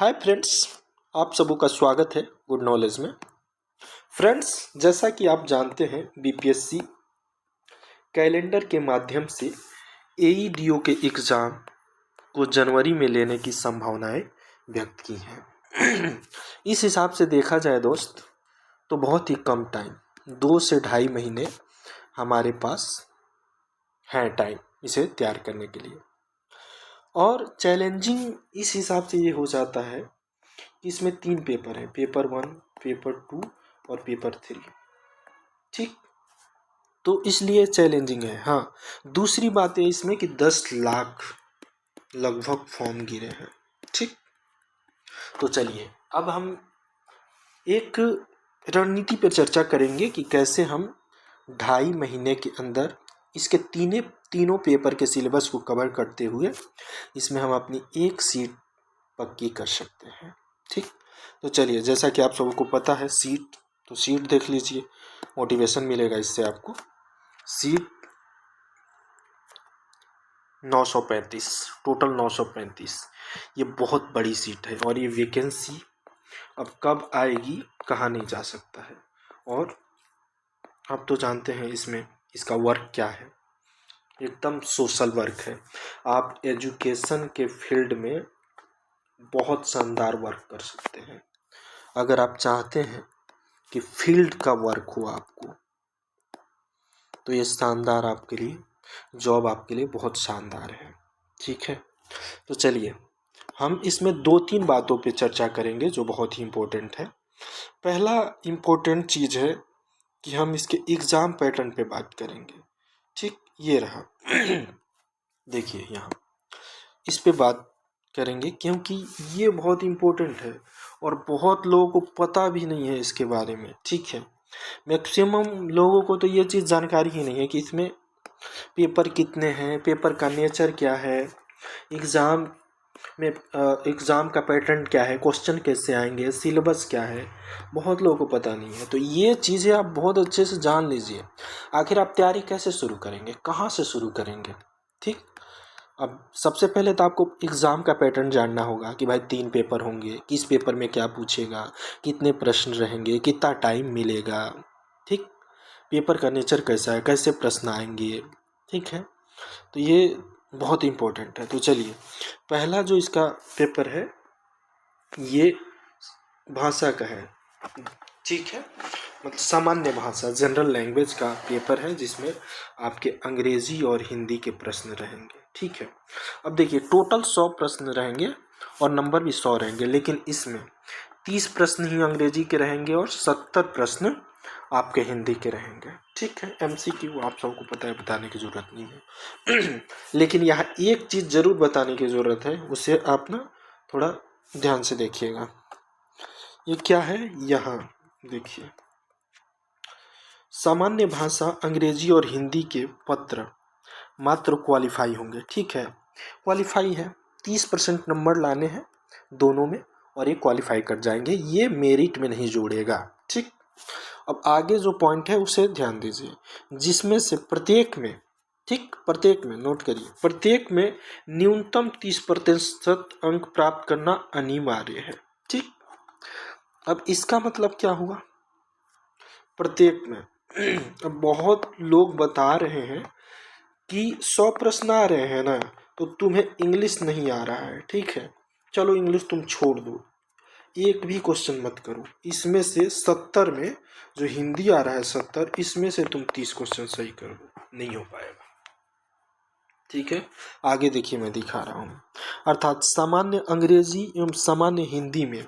Hi friends, आप सबों का स्वागत है गुड नॉलेज में। फ्रेंड्स, जैसा कि आप जानते हैं बीपीएससी कैलेंडर के माध्यम से एईडीओ के एग्ज़ाम को जनवरी में लेने की संभावनाएं व्यक्त की हैं। इस हिसाब से देखा जाए दोस्त तो बहुत ही कम टाइम 2 से ढाई महीने हमारे पास है टाइम इसे तैयार करने के लिए। और चैलेंजिंग इस हिसाब से ये हो जाता है कि इसमें 3 पेपर हैं, पेपर 1, पेपर 2 और पेपर 3। ठीक, तो इसलिए चैलेंजिंग है। हाँ, दूसरी बात है इसमें कि 10 लाख लगभग फॉर्म गिरे हैं। ठीक, तो चलिए अब हम एक रणनीति पर चर्चा करेंगे कि कैसे हम 2.5 महीने के अंदर इसके तीनों पेपर के सिलेबस को कवर करते हुए इसमें हम अपनी एक सीट पक्की कर सकते हैं। ठीक, तो चलिए, जैसा कि आप सबको पता है सीट, तो सीट देख लीजिए, मोटिवेशन मिलेगा इससे आपको। सीट 935, टोटल 935, ये बहुत बड़ी सीट है और ये वैकेंसी अब कब आएगी कहा नहीं जा सकता है। और आप तो जानते हैं इसमें इसका वर्क क्या है, एकदम सोशल वर्क है। आप एजुकेशन के फील्ड में बहुत शानदार वर्क कर सकते हैं। अगर आप चाहते हैं कि फील्ड का वर्क हो आपको, तो ये शानदार आपके लिए जॉब आपके लिए बहुत शानदार है। ठीक है, तो चलिए हम इसमें 2-3 बातों पे चर्चा करेंगे जो बहुत ही इम्पोर्टेंट है। पहला इम्पोर्टेंट चीज़ है कि हम इसके एग्ज़ाम पैटर्न पे बात करेंगे। ठीक, ये रहा। देखिए यहाँ इस पे बात करेंगे क्योंकि ये बहुत इम्पोर्टेंट है और बहुत लोगों को पता भी नहीं है इसके बारे में। ठीक है, मैक्सिमम लोगों को तो ये चीज़ जानकारी ही नहीं है कि इसमें पेपर कितने हैं, पेपर का नेचर क्या है, एग्ज़ाम में एग्ज़ाम का पैटर्न क्या है, क्वेश्चन कैसे आएंगे, सिलेबस क्या है, बहुत लोगों को पता नहीं है। तो ये चीज़ें आप बहुत अच्छे से जान लीजिए। आखिर आप तैयारी कैसे शुरू करेंगे, कहाँ से शुरू करेंगे। ठीक, अब सबसे पहले तो आपको एग्ज़ाम का पैटर्न जानना होगा कि भाई 3 पेपर होंगे, किस पेपर में क्या पूछेगा, कितने प्रश्न रहेंगे, कितना टाइम मिलेगा। ठीक, पेपर का नेचर कैसा है, कैसे प्रश्न आएंगे। ठीक है, तो ये बहुत इम्पोर्टेंट है। तो चलिए, पहला जो इसका पेपर है ये भाषा का है। ठीक है, मतलब सामान्य भाषा, जनरल लैंग्वेज का पेपर है जिसमें आपके अंग्रेजी और हिंदी के प्रश्न रहेंगे। ठीक है, अब देखिए टोटल 100 प्रश्न रहेंगे और नंबर भी 100 रहेंगे, लेकिन इसमें 30 प्रश्न ही अंग्रेजी के रहेंगे और 70 प्रश्न आपके हिंदी के रहेंगे। ठीक है, एमसीक्यू आप सबको पता है, बताने की ज़रूरत नहीं है। लेकिन यहाँ एक चीज़ ज़रूर बताने की ज़रूरत है, उसे आप ना थोड़ा ध्यान से देखिएगा। ये क्या है, यहाँ देखिए, सामान्य भाषा अंग्रेजी और हिंदी के पत्र मात्र क्वालिफाई होंगे। ठीक है, क्वालिफाई है, 30% नंबर लाने हैं दोनों में और ये क्वालिफाई कर जाएंगे, ये मेरिट में नहीं जोड़ेगा। ठीक, अब आगे जो पॉइंट है उसे ध्यान दीजिए, जिसमें से प्रत्येक में, ठीक, प्रत्येक में नोट करिए, प्रत्येक में न्यूनतम 30% अंक प्राप्त करना अनिवार्य है। ठीक, अब इसका मतलब क्या हुआ, प्रत्येक में अब बहुत लोग बता रहे हैं कि 100 प्रश्न आ रहे हैं ना, तो तुम्हें इंग्लिश नहीं आ रहा है। ठीक है, चलो इंग्लिश तुम छोड़ दो, एक भी क्वेश्चन मत करो, इसमें से 70 में जो हिंदी आ रहा है 70, इसमें से तुम 30 क्वेश्चन सही कर दो, नहीं हो पाएगा। ठीक है, आगे देखिए मैं दिखा रहा हूँ, अर्थात सामान्य अंग्रेजी एवं सामान्य हिंदी में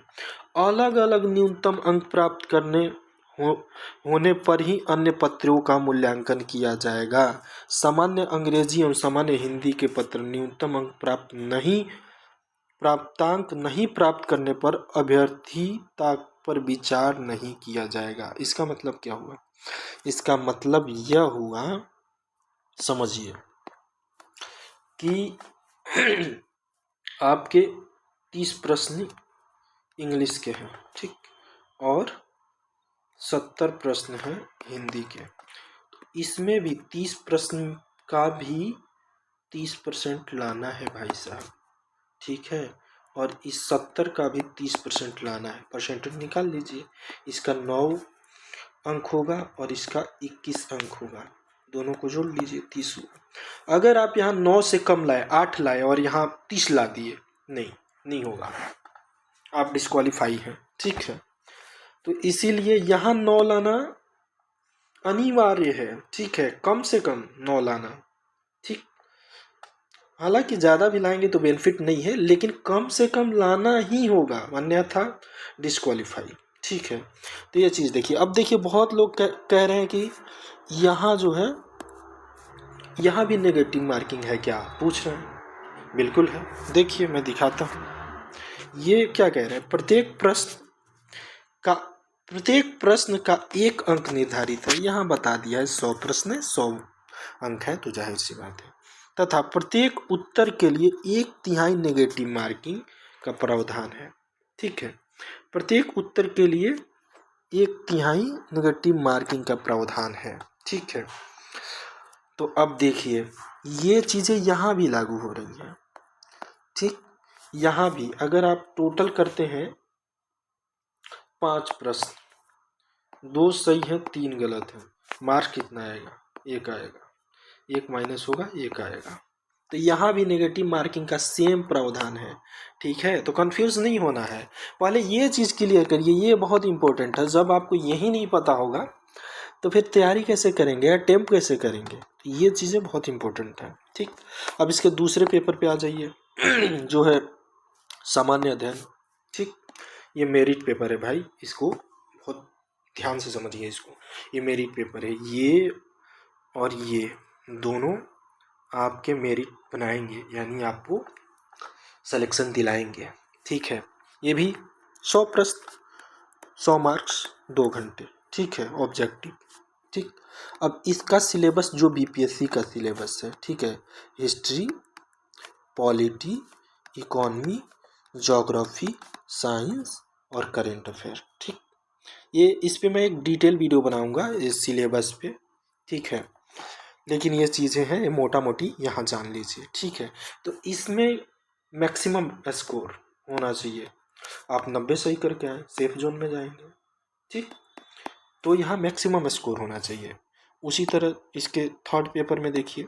अलग अलग न्यूनतम अंक प्राप्त करने होने पर ही अन्य पत्रों का मूल्यांकन किया जाएगा। सामान्य अंग्रेजी एवं सामान्य हिंदी के पत्र न्यूनतम अंक प्राप्तांक नहीं प्राप्त करने पर अभ्यर्थी पर विचार नहीं किया जाएगा। इसका मतलब क्या हुआ, इसका मतलब यह हुआ, समझिए कि आपके 30 प्रश्न इंग्लिश के हैं, ठीक, और 70 प्रश्न हैं हिंदी के, तो इसमें भी 30 प्रश्न का भी 30% लाना है भाई साहब। ठीक है, और इस 70 का भी 30% लाना है। परसेंटेज निकाल लीजिए, इसका 9 अंक होगा और इसका 21 अंक होगा, दोनों को जोड़ लीजिए 30 होगा। अगर आप यहाँ 9 से कम लाए, 8 लाए और यहाँ 30 ला दिए, नहीं होगा, आप डिस्क्वालीफाई हैं। ठीक है, तो इसीलिए यहाँ 9 लाना अनिवार्य है। ठीक है, कम से कम 9 लाना। ठीक, हालांकि ज़्यादा भी लाएंगे तो बेनिफिट नहीं है, लेकिन कम से कम लाना ही होगा, अन्यथा डिस्क्वालीफाई। ठीक है, तो ये चीज़ देखिए। अब देखिए, बहुत लोग कह रहे हैं कि यहाँ जो है, यहाँ भी नेगेटिव मार्किंग है क्या, पूछ रहे हैं। बिल्कुल है, देखिए मैं दिखाता हूँ। ये क्या कह रहे हैं, प्रत्येक प्रश्न का 1 अंक निर्धारित है। यहाँ बता दिया है 100 प्रश्न है, 100 अंक है, तो जाहिर सी बात है। तथा प्रत्येक उत्तर के लिए 1/3 नेगेटिव मार्किंग का प्रावधान है। ठीक है, प्रत्येक उत्तर के लिए 1/3 नेगेटिव मार्किंग का प्रावधान है। ठीक है, तो अब देखिए, ये चीज़ें यहाँ भी लागू हो रही हैं। ठीक, यहाँ भी अगर आप टोटल करते हैं 5 प्रश्न, 2 सही है 3 गलत है, मार्क्स कितना आएगा, 1 आएगा, 1 माइनस होगा, 1 आएगा। तो यहाँ भी नेगेटिव मार्किंग का सेम प्रावधान है। ठीक है, तो कंफ्यूज नहीं होना है, पहले ये चीज़ क्लियर करिए, ये बहुत इंपॉर्टेंट है। जब आपको यही नहीं पता होगा तो फिर तैयारी कैसे करेंगे, अटेम्प्ट कैसे करेंगे, तो ये चीज़ें बहुत इंपॉर्टेंट है। ठीक, अब इसके दूसरे पेपर पे आ जाइए जो है सामान्य अध्ययन। ठीक, ये मेरिट पेपर है भाई, इसको बहुत ध्यान से समझिए इसको। ये मेरिट पेपर है, ये और ये दोनों आपके मेरिट बनाएंगे, यानी आपको सिलेक्शन दिलाएंगे। ठीक है, ये भी 100 प्रश्न, 100 मार्क्स, 2 घंटे। ठीक है, ऑब्जेक्टिव। ठीक, अब इसका सिलेबस जो बीपीएससी का सिलेबस है, ठीक है, history, polity, economy, geography, science और करेंट अफेयर। ठीक, ये इस पे मैं एक डिटेल वीडियो बनाऊंगा इस सिलेबस पे। ठीक है, लेकिन ये चीज़ें हैं, मोटा मोटी यहाँ जान लीजिए। ठीक है, तो इसमें मैक्सिमम स्कोर होना चाहिए। आप 90 सही करके आए, सेफ जोन में जाएंगे। ठीक, तो यहाँ मैक्सिमम स्कोर होना चाहिए। उसी तरह इसके थर्ड पेपर में देखिए,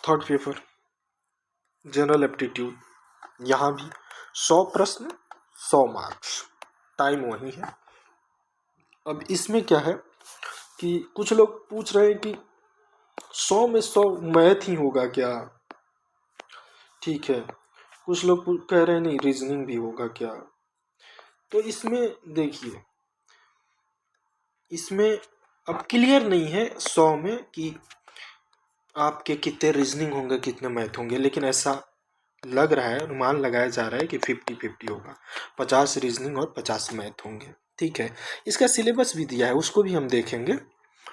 थर्ड पेपर जनरल एप्टीट्यूड, यहाँ भी 100 प्रश्न, 100 मार्क्स, टाइम वही है। अब इसमें क्या है कि कुछ लोग पूछ रहे हैं कि 100 में 100 मैथ ही होगा क्या। ठीक है, कुछ लोग कह रहे हैं नहीं रीजनिंग भी होगा क्या। तो इसमें देखिए, इसमें अब क्लियर नहीं है 100 में कि आपके कितने रीजनिंग होंगे, कितने मैथ होंगे, लेकिन ऐसा लग रहा है, अनुमान लगाया जा रहा है कि 50-50 होगा, 50 रीजनिंग और 50 मैथ होंगे। ठीक है, इसका सिलेबस भी दिया है, उसको भी हम देखेंगे,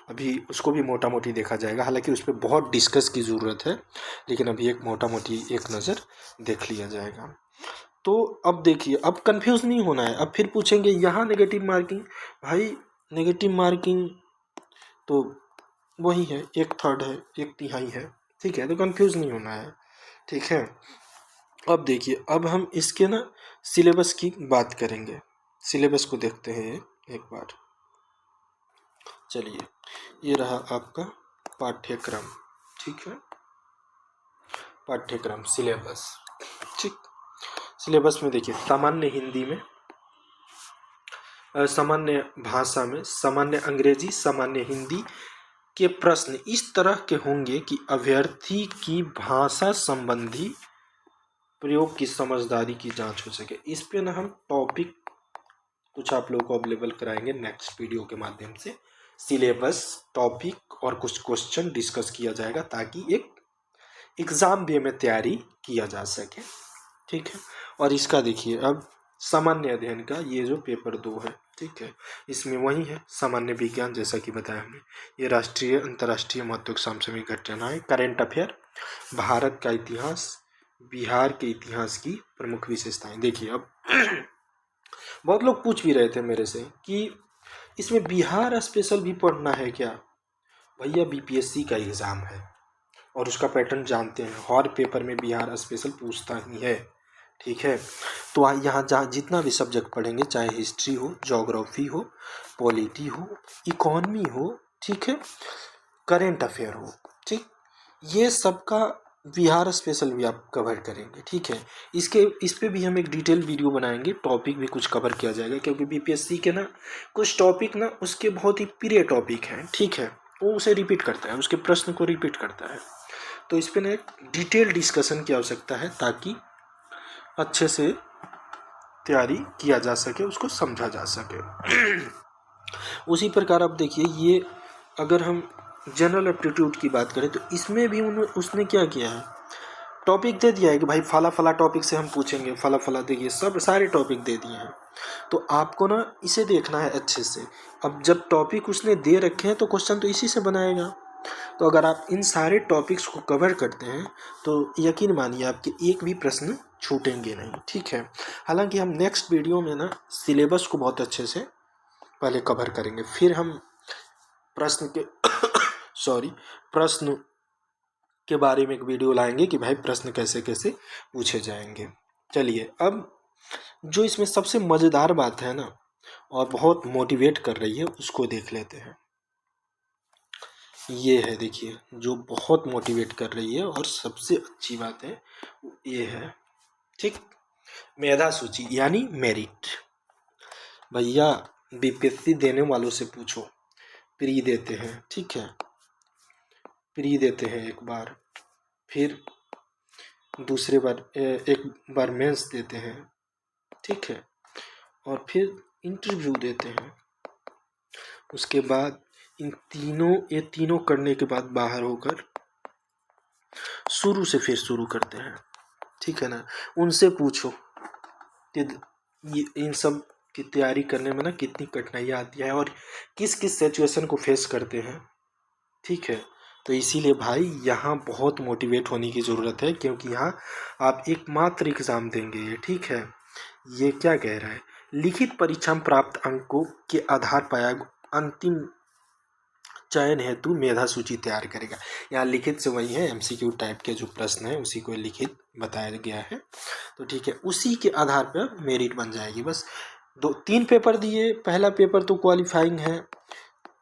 अभी उसको भी मोटा मोटी देखा जाएगा। हालांकि उस पर बहुत डिस्कस की ज़रूरत है, लेकिन अभी एक मोटा मोटी एक नज़र देख लिया जाएगा। तो अब देखिए, अब कंफ्यूज नहीं होना है। अब फिर पूछेंगे यहाँ नेगेटिव मार्किंग, भाई नेगेटिव मार्किंग तो वही है, 1/3 है, 1/3 है। ठीक है, तो कंफ्यूज नहीं होना है। ठीक है, अब देखिए, अब हम इसके ना सिलेबस की बात करेंगे। सिलेबस को देखते हैं एक बार। चलिए, ये रहा आपका पाठ्यक्रम। ठीक है, पाठ्यक्रम सिलेबस। ठीक, सिलेबस में देखिए, सामान्य हिंदी में, सामान्य भाषा में, सामान्य अंग्रेजी, सामान्य हिंदी के प्रश्न इस तरह के होंगे कि अभ्यर्थी की भाषा संबंधी प्रयोग की समझदारी की जांच हो सके। इस पे ना हम टॉपिक कुछ आप लोगों को अवेलेबल कराएंगे नेक्स्ट वीडियो के माध्यम से। सिलेबस, टॉपिक और कुछ क्वेश्चन डिस्कस किया जाएगा, ताकि एक एग्ज़ाम वे में तैयारी किया जा सके। ठीक है, और इसका देखिए, अब सामान्य अध्ययन का ये जो पेपर 2 है, ठीक है, इसमें वही है सामान्य विज्ञान, जैसा कि बताया हमने, ये राष्ट्रीय अंतर्राष्ट्रीय महत्व की समसामयिक घटनाएं, करेंट अफेयर, भारत का इतिहास, बिहार के इतिहास की प्रमुख विशेषताएं। देखिए, अब बहुत लोग पूछ भी रहे थे मेरे से कि इसमें बिहार स्पेशल भी पढ़ना है क्या। भैया, बीपीएससी का एग्ज़ाम है, और उसका पैटर्न जानते हैं। हर पेपर में बिहार स्पेशल पूछता ही है, ठीक है। तो यहाँ जहाँ जितना भी सब्जेक्ट पढ़ेंगे, चाहे हिस्ट्री हो, ज्योग्राफी हो, पॉलिटी हो, इकोनॉमी हो, ठीक है, करेंट अफेयर हो, ठीक, ये सबका बिहार स्पेशल भी आप कवर करेंगे, ठीक है। इस पे भी हम एक डिटेल वीडियो बनाएंगे, टॉपिक भी कुछ कवर किया जाएगा, क्योंकि बीपीएससी के ना कुछ टॉपिक ना उसके बहुत ही प्रिय टॉपिक हैं, ठीक है, वो उसे रिपीट करता है, उसके प्रश्न को रिपीट करता है। तो इस पे ना एक डिटेल डिस्कशन की आवश्यकता है, ताकि अच्छे से तैयारी किया जा सके, उसको समझा जा सके। उसी प्रकार अब देखिए, ये अगर हम जनरल एप्टीट्यूड की बात करें तो इसमें भी उसने क्या किया है, टॉपिक दे दिया है कि भाई फला फला टॉपिक से हम पूछेंगे, फला फला, देखिए सब सारे टॉपिक दे दिए हैं। तो आपको ना इसे देखना है अच्छे से। अब जब टॉपिक उसने दे रखे हैं तो क्वेश्चन तो इसी से बनाएगा। तो अगर आप इन सारे टॉपिक्स को कवर करते हैं तो यकीन मानिए आपके एक भी प्रश्न छूटेंगे नहीं, ठीक है। हालांकि हम नेक्स्ट वीडियो में ना सिलेबस को बहुत अच्छे से पहले कवर करेंगे, फिर हम प्रश्न के प्रश्न के बारे में एक वीडियो लाएंगे कि भाई प्रश्न कैसे कैसे पूछे जाएंगे। चलिए, अब जो इसमें सबसे मज़ेदार बात है ना, और बहुत मोटिवेट कर रही है, उसको देख लेते हैं। ये है, देखिए, जो बहुत मोटिवेट कर रही है और सबसे अच्छी बात है ये है, ठीक, मेधा सूची यानी मेरिट। भैया बीपीएससी देने वालों से पूछो, प्री देते हैं, ठीक है, प्री देते हैं एक बार, फिर दूसरे बार एक बार मेंस देते हैं, ठीक है, और फिर इंटरव्यू देते हैं। उसके बाद ये तीनों करने के बाद बाहर होकर शुरू से फिर शुरू करते हैं, ठीक है ना। उनसे पूछो कि इन सब की तैयारी करने में ना कितनी कठिनाइयाँ आती है और किस किस सिचुएशन को फेस करते हैं, ठीक है। तो इसीलिए भाई यहाँ बहुत मोटिवेट होने की ज़रूरत है, क्योंकि यहाँ आप एकमात्र एग्ज़ाम देंगे, ठीक है। ये क्या कह रहा है, लिखित परीक्षा में प्राप्त अंकों के आधार पर अंतिम चयन हेतु मेधा सूची तैयार करेगा। यहाँ लिखित से वही है, एमसीक्यू टाइप के जो प्रश्न है उसी को लिखित बताया गया है। तो ठीक है, उसी के आधार पर मेरिट बन जाएगी। बस 3 पेपर दिए, पहला पेपर तो क्वालिफाइंग है,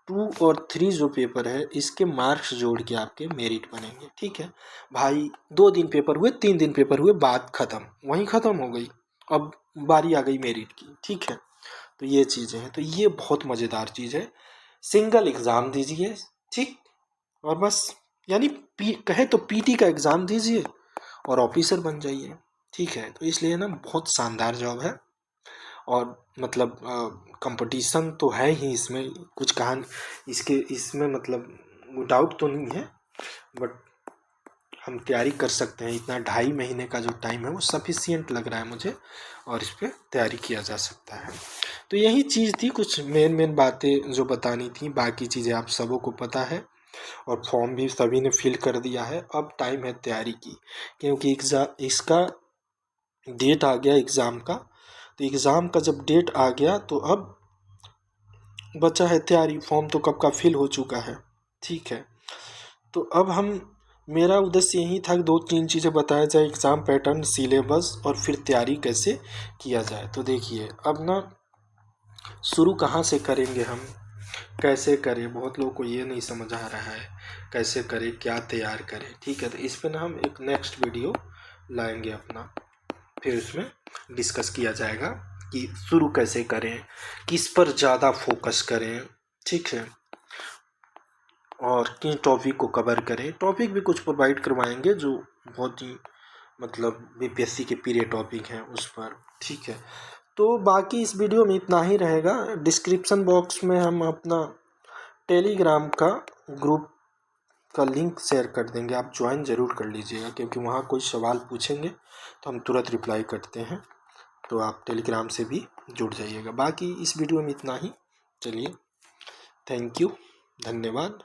2 और 3 जो पेपर है इसके मार्क्स जोड़ के आपके मेरिट बनेंगे, ठीक है भाई। 2 दिन पेपर हुए, 3 दिन पेपर हुए, बात खत्म, वहीं ख़त्म हो गई। अब बारी आ गई मेरिट की, ठीक है। तो ये चीज़ें हैं, तो ये बहुत मज़ेदार चीज़ है। सिंगल एग्ज़ाम दीजिए, ठीक, और बस, यानी कहे तो पीटी का एग्ज़ाम दीजिए और ऑफिसर बन जाइए, ठीक है। तो इसलिए ना बहुत शानदार जॉब है, और मतलब कंपटीशन तो है ही इसमें, कुछ कहानी इसमें मतलब डाउट तो नहीं है, बट हम तैयारी कर सकते हैं। इतना 2.5 महीने का जो टाइम है वो सफिशिएंट लग रहा है मुझे, और इस पर तैयारी किया जा सकता है। तो यही चीज़ थी, कुछ मेन बातें जो बतानी थी। बाकी चीज़ें आप सबों को पता है, और फॉर्म भी सभी ने फिल कर दिया है। अब टाइम है तैयारी की, क्योंकि इसका डेट आ गया एग्ज़ाम का। तो एग्ज़ाम का जब डेट आ गया तो अब बचा है तैयारी। फॉर्म तो कब का फिल हो चुका है, ठीक है। तो अब मेरा उद्देश्य यही था कि 2-3 चीज़ें बताया जाए, एग्ज़ाम पैटर्न, सिलेबस, और फिर तैयारी कैसे किया जाए। तो देखिए, अब ना शुरू कहाँ से करेंगे हम, कैसे करें, बहुत लोगों को ये नहीं समझ आ रहा है, कैसे करें, क्या तैयार करें, ठीक है। तो इस पर ना हम एक नेक्स्ट वीडियो लाएंगे अपना, फिर उसमें डिस्कस किया जाएगा कि शुरू कैसे करें, किस पर ज़्यादा फोकस करें, ठीक है, और किन टॉपिक को कवर करें। टॉपिक भी कुछ प्रोवाइड करवाएंगे जो बहुत ही मतलब बीपीएससी के प्रिय टॉपिक हैं उस पर, ठीक है। तो बाकी इस वीडियो में इतना ही रहेगा। डिस्क्रिप्शन बॉक्स में हम अपना टेलीग्राम का ग्रुप का लिंक शेयर कर देंगे, आप ज्वाइन ज़रूर कर लीजिएगा, क्योंकि वहाँ कोई सवाल पूछेंगे तो हम तुरंत रिप्लाई करते हैं। तो आप टेलीग्राम से भी जुड़ जाइएगा। बाकी इस वीडियो में इतना ही। चलिए, थैंक यू, धन्यवाद।